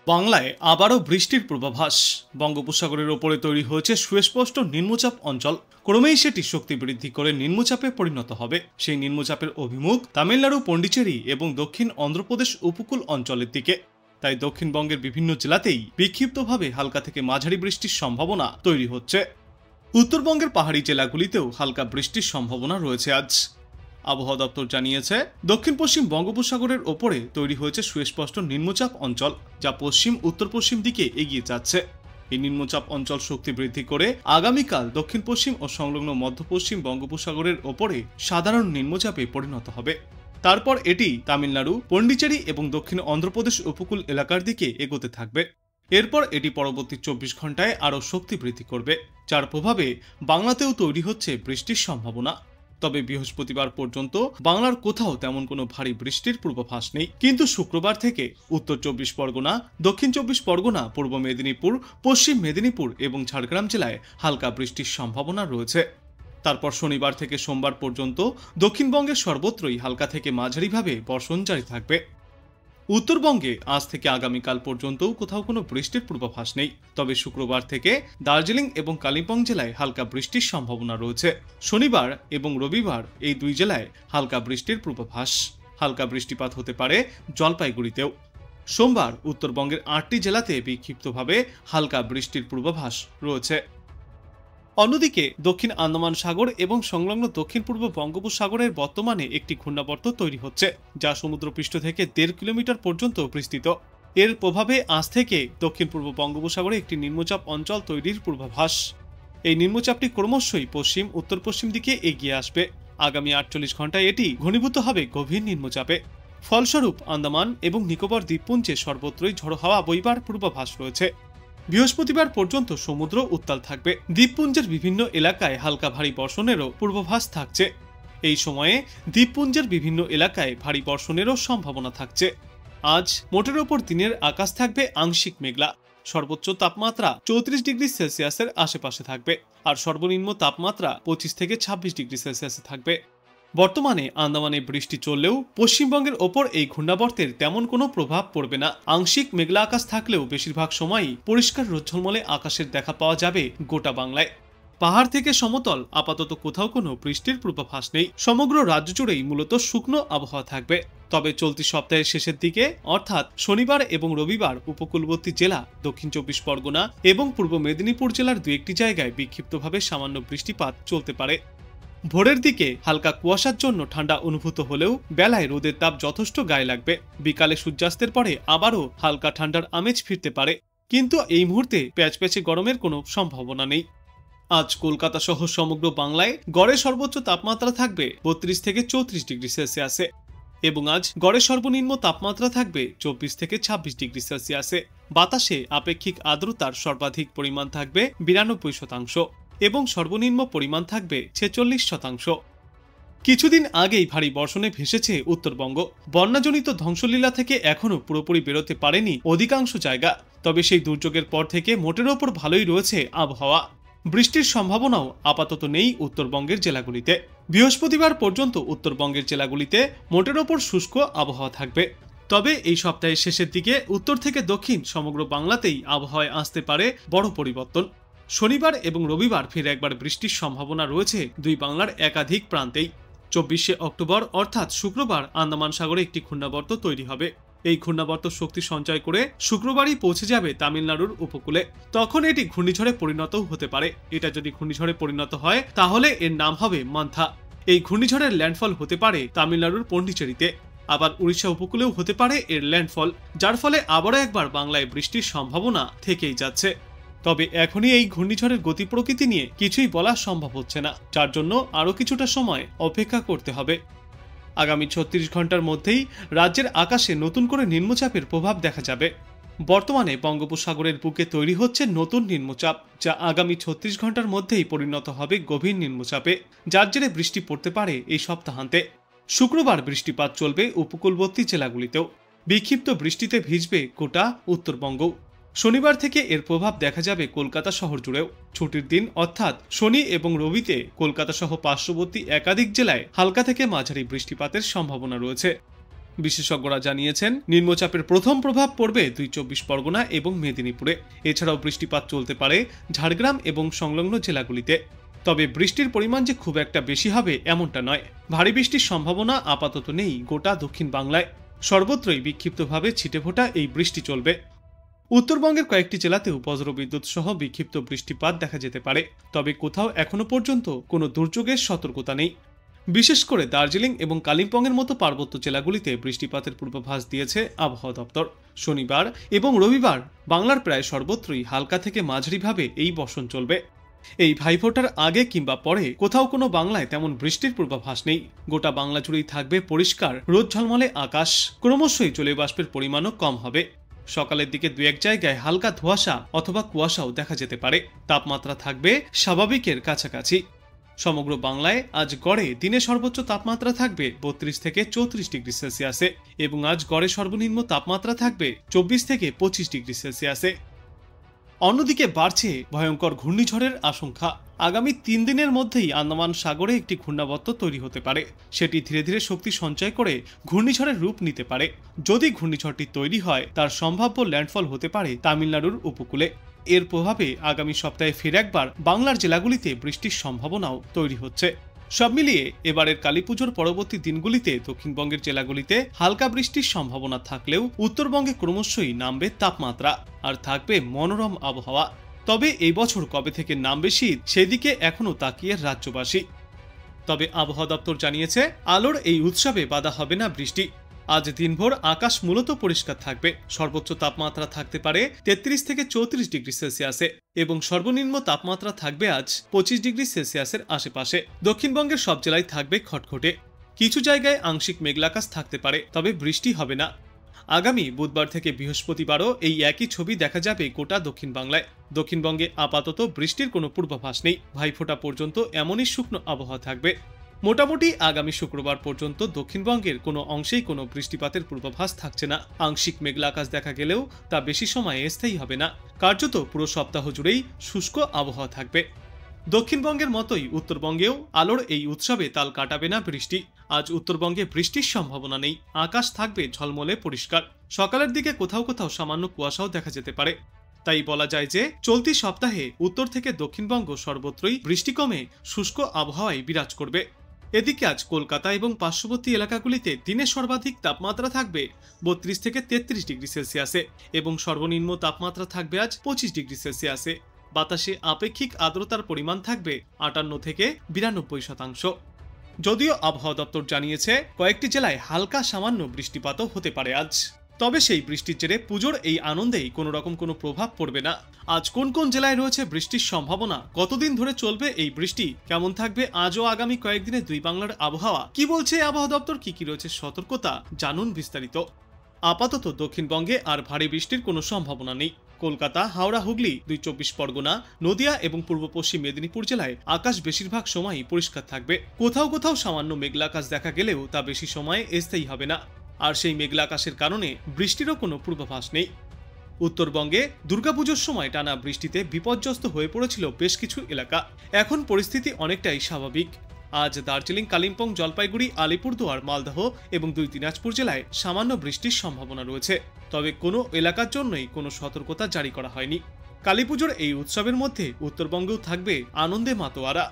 বাংলায় আবারও বৃষ্টির পূর্বাভাস। বঙ্গোপসাগরের ওপরে তৈরি হয়েছে সুস্পষ্ট নিম্নচাপ অঞ্চল। ক্রমেই সেটি শক্তি বৃদ্ধি করে নিম্নচাপে পরিণত হবে। সেই নিম্নচাপের অভিমুখ তামিলনাড়ু, পন্ডিচেরি এবং দক্ষিণ অন্ধ্রপ্রদেশ উপকূল অঞ্চলের দিকে। তাই দক্ষিণবঙ্গের বিভিন্ন জেলাতেই বিক্ষিপ্তভাবে হালকা থেকে মাঝারি বৃষ্টির সম্ভাবনা তৈরি হচ্ছে। উত্তরবঙ্গের পাহাড়ি জেলাগুলিতেও হালকা বৃষ্টির সম্ভাবনা রয়েছে আজ। আবহাওয়া দপ্তর জানিয়েছে, দক্ষিণ পশ্চিম বঙ্গোপসাগরের ওপরে তৈরি হয়েছে সুস্পষ্ট নিম্নচাপ অঞ্চল, যা পশ্চিম উত্তর পশ্চিম দিকে এগিয়ে যাচ্ছে। এই নিম্নচাপ অঞ্চল শক্তি বৃদ্ধি করে আগামীকাল দক্ষিণ পশ্চিম ও সংলগ্ন মধ্য পশ্চিম বঙ্গোপসাগরের ওপরে সাধারণ নিম্নচাপে পরিণত হবে। তারপর এটি তামিলনাড়ু, পন্ডিচেরি এবং দক্ষিণ অন্ধ্রপ্রদেশ উপকূল এলাকার দিকে এগোতে থাকবে। এরপর এটি পরবর্তী 24 ঘন্টায় আরও শক্তি বৃদ্ধি করবে, যার প্রভাবে বাংলাতেও তৈরি হচ্ছে বৃষ্টির সম্ভাবনা। তবে বৃহস্পতিবার পর্যন্ত বাংলার কোথাও তেমন কোনো ভারী বৃষ্টির পূর্বাভাস নেই। কিন্তু শুক্রবার থেকে উত্তর 24 পরগনা, দক্ষিণ 24 পরগনা, পূর্ব মেদিনীপুর, পশ্চিম মেদিনীপুর এবং ঝাড়গ্রাম জেলায় হালকা বৃষ্টির সম্ভাবনা রয়েছে। তারপর শনিবার থেকে সোমবার পর্যন্ত দক্ষিণবঙ্গের সর্বত্রই হালকা থেকে মাঝারিভাবে বর্ষণ জারি থাকবে। উত্তরবঙ্গে আজ থেকে আগামীকাল পর্যন্তও কোথাও কোনো বৃষ্টির পূর্বাভাস নেই। তবে শুক্রবার থেকে দার্জিলিং এবং কালিম্পং জেলায় হালকা বৃষ্টির সম্ভাবনা রয়েছে। শনিবার এবং রবিবার এই দুই জেলায় হালকা বৃষ্টির পূর্বাভাস। হালকা বৃষ্টিপাত হতে পারে জলপাইগুড়িতেও। সোমবার উত্তরবঙ্গের 8টি জেলাতে বিক্ষিপ্তভাবে হালকা বৃষ্টির পূর্বাভাস রয়েছে। অন্যদিকে দক্ষিণ আন্দামান সাগর এবং সংলগ্ন দক্ষিণ পূর্ব বঙ্গোপসাগরের বর্তমানে একটি ঘূর্ণাবর্ত তৈরি হচ্ছে, যা সমুদ্রপৃষ্ঠ থেকে 1.5 কিলোমিটার পর্যন্ত বিস্তৃত। এর প্রভাবে আজ থেকে দক্ষিণ পূর্ব বঙ্গোপসাগরে একটি নিম্নচাপ অঞ্চল তৈরির পূর্বাভাস। এই নিম্নচাপটি ক্রমশই পশ্চিম উত্তর পশ্চিম দিকে এগিয়ে আসবে। আগামী 48 ঘন্টায় এটি ঘনীভূত হবে গভীর নিম্নচাপে। ফলস্বরূপ আন্দামান এবং নিকোবর দ্বীপপুঞ্জে সর্বত্রই ঝড়ো হাওয়া বইবার পূর্বাভাস রয়েছে। বৃহস্পতিবার পর্যন্ত সমুদ্র উত্তাল থাকবে। দ্বীপপুঞ্জের বিভিন্ন এলাকায় হালকা ভারী বর্ষণেরও পূর্বাভাস থাকছে। এই সময়ে দ্বীপপুঞ্জের বিভিন্ন এলাকায় ভারী বর্ষণেরও সম্ভাবনা থাকছে। আজ মোটের ওপর দিনের আকাশ থাকবে আংশিক মেঘলা। সর্বোচ্চ তাপমাত্রা 34 ডিগ্রি সেলসিয়াসের আশেপাশে থাকবে, আর সর্বনিম্ন তাপমাত্রা 25 থেকে 26 ডিগ্রি সেলসিয়াসে থাকবে। বর্তমানে আন্দামানে বৃষ্টি চললেও পশ্চিমবঙ্গের ওপর এই ঘূর্ণাবর্তের তেমন কোনো প্রভাব পড়বে না। আংশিক মেঘলা আকাশ থাকলেও বেশিরভাগ সময়ই পরিষ্কার রোদঝলমলে আকাশের দেখা পাওয়া যাবে গোটা বাংলায়। পাহাড় থেকে সমতল আপাতত কোথাও কোনো বৃষ্টির পূর্বাভাস নেই। সমগ্র রাজ্য জুড়েই মূলত শুকনো আবহাওয়া থাকবে। তবে চলতি সপ্তাহের শেষের দিকে অর্থাৎ শনিবার এবং রবিবার উপকূলবর্তী জেলা, দক্ষিণ 24 পরগনা এবং পূর্ব মেদিনীপুর জেলার 2-1টি জায়গায় বিক্ষিপ্তভাবে সামান্য বৃষ্টিপাত চলতে পারে। ভোরের দিকে হালকা কুয়াশার জন্য ঠান্ডা অনুভূত হলেও বেলায় রোদের তাপ যথেষ্ট গায়ে লাগবে। বিকালে সূর্যাস্তের পরে আবারও হালকা ঠান্ডার আমেজ ফিরতে পারে, কিন্তু এই মুহূর্তে প্যাচপ্যাচে গরমের কোনো সম্ভাবনা নেই। আজ কলকাতা সহ সমগ্র বাংলায় গড়ে সর্বোচ্চ তাপমাত্রা থাকবে 32 থেকে 34 ডিগ্রি সেলসিয়াসে এবং আজ গড়ে সর্বনিম্ন তাপমাত্রা থাকবে 24 থেকে 26 ডিগ্রি সেলসিয়াসে। বাতাসে আপেক্ষিক আর্দ্রতার সর্বাধিক পরিমাণ থাকবে 92% এবং সর্বনিম্ন পরিমাণ থাকবে 46%। কিছুদিন আগেই ভারী বর্ষণে ভেসেছে উত্তরবঙ্গ। বন্যাজনিত ধ্বংসলীলা থেকে এখনও পুরোপুরি বেরোতে পারেনি অধিকাংশ জায়গা। তবে সেই দুর্যোগের পর থেকে মোটের ওপর ভালোই রয়েছে আবহাওয়া। বৃষ্টির সম্ভাবনাও আপাতত নেই উত্তরবঙ্গের জেলাগুলিতে। বৃহস্পতিবার পর্যন্ত উত্তরবঙ্গের জেলাগুলিতে মোটের ওপর শুষ্ক আবহাওয়া থাকবে। তবে এই সপ্তাহের শেষের দিকে উত্তর থেকে দক্ষিণ সমগ্র বাংলাতেই আবহাওয়ায় আসতে পারে বড় পরিবর্তন। শনিবার এবং রবিবার ফিরে একবার বৃষ্টির সম্ভাবনা রয়েছে দুই বাংলার একাধিক প্রান্তেই। 24শে অক্টোবর অর্থাৎ শুক্রবার আন্দামান সাগরে একটি ঘূর্ণাবর্ত তৈরি হবে। এই ঘূর্ণাবর্ত শক্তি সঞ্চয় করে শুক্রবারই পৌঁছে যাবে তামিলনাড়ুর উপকূলে। তখন এটি ঘূর্ণিঝড়ে পরিণতও হতে পারে। এটা যদি ঘূর্ণিঝড়ে পরিণত হয় তাহলে এর নাম হবে মান্থা। এই ঘূর্ণিঝড়ের ল্যান্ডফল হতে পারে তামিলনাড়ুর পন্ডিচেরিতে। আবার উড়িষ্যা উপকূলেও হতে পারে এর ল্যান্ডফল, যার ফলে আবারও একবার বাংলায় বৃষ্টির সম্ভাবনা থেকেই যাচ্ছে। তবে এখনই এই ঘূর্ণিঝড়ের গতি প্রকৃতি নিয়ে কিছুই বলা সম্ভব হচ্ছে না, যার জন্য আরও কিছুটা সময় অপেক্ষা করতে হবে। আগামী 36 ঘন্টার মধ্যেই রাজ্যের আকাশে নতুন করে নিম্নচাপের প্রভাব দেখা যাবে। বর্তমানে বঙ্গোপসাগরের বুকে তৈরি হচ্ছে নতুন নিম্নচাপ, যা আগামী 36 ঘন্টার মধ্যেই পরিণত হবে গভীর নিম্নচাপে, যার জেরে বৃষ্টি পড়তে পারে এই সপ্তাহান্তে। শুক্রবার বৃষ্টিপাত চলবে উপকূলবর্তী জেলাগুলিতেও। বিক্ষিপ্ত বৃষ্টিতে ভিজবে গোটা উত্তরবঙ্গ। শনিবার থেকে এর প্রভাব দেখা যাবে কলকাতা শহর জুড়েও। ছুটির দিন অর্থাৎ শনি এবং রবিতে কলকাতা সহ পার্শ্ববর্তী একাধিক জেলায় হালকা থেকে মাঝারি বৃষ্টিপাতের সম্ভাবনা রয়েছে। বিশেষজ্ঞরা জানিয়েছেন নিম্নচাপের প্রথম প্রভাব পড়বে ২৪ পরগনা এবং মেদিনীপুরে। এছাড়াও বৃষ্টিপাত চলতে পারে ঝাড়গ্রাম এবং সংলগ্ন জেলাগুলিতে। তবে বৃষ্টির পরিমাণ যে খুব একটা বেশি হবে এমনটা নয়। ভারী বৃষ্টির সম্ভাবনা আপাতত নেই গোটা দক্ষিণ বাংলায়। সর্বত্রই বিক্ষিপ্তভাবে ছিটেফোঁটা এই বৃষ্টি চলবে। উত্তরবঙ্গের কয়েকটি জেলাতেও বজ্রবিদ্যুৎ সহ বিক্ষিপ্ত বৃষ্টিপাত দেখা যেতে পারে, তবে কোথাও এখনো পর্যন্ত কোনো দুর্যোগের সতর্কতা নেই। বিশেষ করে দার্জিলিং এবং কালিম্পংয়ের মতো পার্বত্য জেলাগুলিতে বৃষ্টিপাতের পূর্বাভাস দিয়েছে আবহাওয়া দপ্তর। শনিবার এবং রবিবার বাংলার প্রায় সর্বত্রই হালকা থেকে মাঝারিভাবে এই বর্ষণ চলবে। এই ভাইফোঁটার আগে কিংবা পরে কোথাও কোনো বাংলায় তেমন বৃষ্টির পূর্বাভাস নেই। গোটা বাংলা জুড়েই থাকবে পরিষ্কার রোদ ঝলমলে আকাশ। ক্রমশই জলীয়বাষ্পের পরিমাণও কম হবে। সকালের দিকে দু এক জায়গায় হালকা ধোঁয়াশা অথবা কুয়াশাও দেখা যেতে পারে। তাপমাত্রা থাকবে স্বাভাবিকের কাছাকাছি। সমগ্র বাংলায় আজ গড়ে দিনে সর্বোচ্চ তাপমাত্রা থাকবে ৩২ থেকে ৩৪ ডিগ্রি সেলসিয়াসে এবং আজ গড়ে সর্বনিম্ন তাপমাত্রা থাকবে ২৪ থেকে ২৫ ডিগ্রি সেলসিয়াসে। অন্যদিকে বাড়ছে ভয়ঙ্কর ঘূর্ণিঝড়ের আশঙ্কা। আগামী ৩ দিনের মধ্যেই আন্দামান সাগরে একটি ঘূর্ণাবর্ত তৈরি হতে পারে। সেটি ধীরে ধীরে শক্তি সঞ্চয় করে ঘূর্ণিঝড়ের রূপ নিতে পারে। যদি ঘূর্ণিঝড়টি তৈরি হয় তার সম্ভাব্য ল্যান্ডফল হতে পারে তামিলনাড়ুর উপকূলে। এর প্রভাবে আগামী সপ্তাহে ফের একবার বাংলার জেলাগুলিতে বৃষ্টির সম্ভাবনাও তৈরি হচ্ছে। সব মিলিয়ে এবারের কালীপুজোর পরবর্তী দিনগুলিতে দক্ষিণবঙ্গের জেলাগুলিতে হালকা বৃষ্টির সম্ভাবনা থাকলেও উত্তরবঙ্গে ক্রমশই নামবে তাপমাত্রা আর থাকবে মনোরম আবহাওয়া। তবে এই বছর কবে থেকে নামবে শীত সেদিকে এখনও তাকিয়ে রাজ্যবাসী। তবে আবহাওয়া দপ্তর জানিয়েছে আলোর এই উৎসবে বাধা হবে না বৃষ্টি। আজ দিনভর আকাশ মূলত পরিষ্কার থাকবে। সর্বোচ্চ তাপমাত্রা থাকতে পারে ৩৩ থেকে ৩৪ ডিগ্রি সেলসিয়াসে এবং সর্বনিম্ন তাপমাত্রা থাকবে আজ ২৫ ডিগ্রি সেলসিয়াসের আশেপাশে। দক্ষিণবঙ্গের সব জেলায় থাকবে খটখটে। কিছু জায়গায় আংশিক মেঘলাকাশ থাকতে পারে, তবে বৃষ্টি হবে না। আগামী বুধবার থেকে বৃহস্পতিবারও এই একই ছবি দেখা যাবে গোটা দক্ষিণ বাংলায়। দক্ষিণবঙ্গে আপাতত বৃষ্টির কোনো পূর্বাভাস নেই। ভাইফোঁটা পর্যন্ত এমনই শুকনো আবহাওয়া থাকবে। মোটামুটি আগামী শুক্রবার পর্যন্ত দক্ষিণবঙ্গের কোনো অংশেই কোনো বৃষ্টিপাতের পূর্বাভাস থাকছে না। আংশিক মেঘলা আকাশ দেখা গেলেও তা বেশি সময় স্থায়ী হবে না। কার্যত পুরো সপ্তাহ জুড়েই শুষ্ক আবহাওয়া থাকবে। দক্ষিণবঙ্গের মতোই উত্তরবঙ্গেও আলোর এই উৎসবে তাল কাটাবে না বৃষ্টি। আজ উত্তরবঙ্গে বৃষ্টির সম্ভাবনা নেই। আকাশ থাকবে ঝলমলে পরিষ্কার। সকালের দিকে কোথাও কোথাও সামান্য কুয়াশাও দেখা যেতে পারে। তাই বলা যায় যে চলতি সপ্তাহে উত্তর থেকে দক্ষিণবঙ্গ সর্বত্রই বৃষ্টি কমে শুষ্ক আবহাওয়ায় বিরাজ করবে। এদিকে আজ কলকাতা এবং পার্শ্ববর্তী এলাকাগুলিতে দিনে সর্বাধিক তাপমাত্রা থাকবে ৩২ থেকে ৩৩ ডিগ্রি সেলসিয়াসে এবং সর্বনিম্ন তাপমাত্রা থাকবে আজ ২৫ ডিগ্রি সেলসিয়াসে। বাতাসে আপেক্ষিক আর্দ্রতার পরিমাণ থাকবে ৫৮ থেকে ৯২%। যদিও আবহাওয়া দপ্তর জানিয়েছে কয়েকটি জেলায় হালকা সামান্য বৃষ্টিপাতও হতে পারে আজ। তবে সেই বৃষ্টির জেরে পুজোর এই আনন্দেই কোনো রকম কোনো প্রভাব পড়বে না। আজ কোন কোন জেলায় রয়েছে বৃষ্টির সম্ভাবনা, কতদিন ধরে চলবে এই বৃষ্টি, কেমন থাকবে আজ ও আগামী কয়েকদিনে দুই বাংলার আবহাওয়া, কি বলছে আবহাওয়া দপ্তর, কি কি রয়েছে সতর্কতা, জানুন বিস্তারিত। আপাতত দক্ষিণবঙ্গে আর ভারী বৃষ্টির কোনো সম্ভাবনা নেই। কলকাতা, হাওড়া, হুগলি, ২৪ পরগনা, নদিয়া এবং পূর্ব পশ্চিম মেদিনীপুর জেলায় আকাশ বেশিরভাগ সময়ই পরিষ্কার থাকবে। কোথাও কোথাও সামান্য মেঘলা আকাশ দেখা গেলেও তা বেশি সময় স্থায়ী হবে না। আর সেই মেঘলা আকাশের কারণে বৃষ্টিরও কোনো পূর্বাভাস নেই। উত্তরবঙ্গে দুর্গাপুজোর সময় টানা বৃষ্টিতে বিপর্যস্ত হয়ে পড়েছিল বেশ কিছু এলাকা। এখন পরিস্থিতি অনেকটাই স্বাভাবিক। আজ দার্জিলিং, কালিম্পং, জলপাইগুড়ি, আলিপুরদুয়ার, মালদহ এবং ২ দিনাজপুর জেলায় সামান্য বৃষ্টির সম্ভাবনা রয়েছে। তবে কোনো এলাকার জন্যই কোনো সতর্কতা জারি করা হয়নি। কালীপুজোর এই উৎসবের মধ্যে উত্তরবঙ্গেও থাকবে আনন্দে মাতোয়ারা।